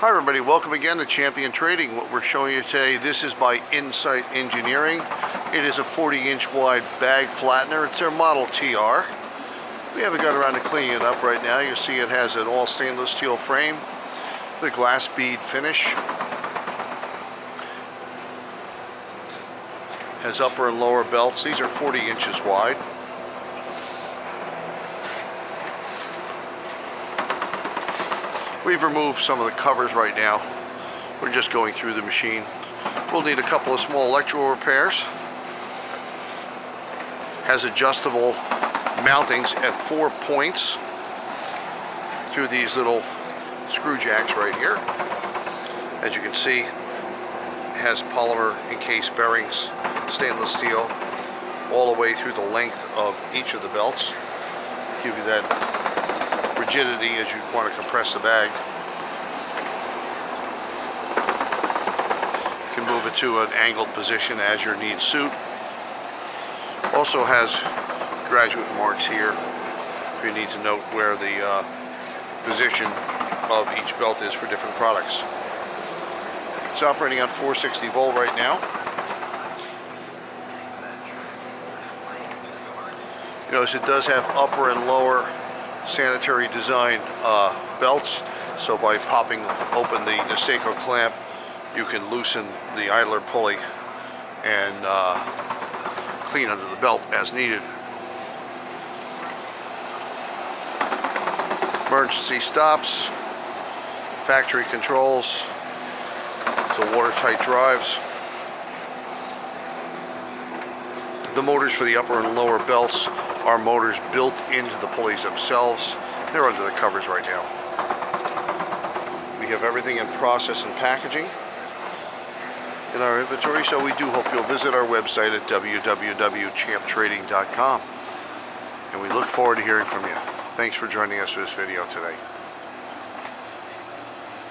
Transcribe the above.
Hi everybody, welcome again to Champion Trading. What we're showing you today, this is by Ensight Engineering. It is a 40-inch wide bag flattener. It's their Model TR. We haven't got around to cleaning it up right now. You see it has an all stainless steel frame, the glass bead finish. Has upper and lower belts. These are 40 inches wide. We've removed some of the covers right now. We're just going through the machine. We'll need a couple of small electrical repairs. Has adjustable mountings at 4 points through these little screw jacks right here. As you can see, it has polymer encased bearings, stainless steel, all the way through the length of each of the belts. Give you that rigidity as you want to compress the bag. You can move it to an angled position as your needs suit. Also has graduate marks here if you need to note where the position of each belt is for different products. It's operating on 460 volt right now. You notice it does have upper and lower sanitary design belts, so by popping open the Seiko clamp you can loosen the idler pulley and clean under the belt as needed. Emergency stops, factory controls, so watertight drives. The motors for the upper and lower belts are motors built into the pulleys themselves. They're under the covers right now. We have everything in process and packaging in our inventory, so we do hope you'll visit our website at www.champtrading.com. And we look forward to hearing from you. Thanks for joining us for this video today.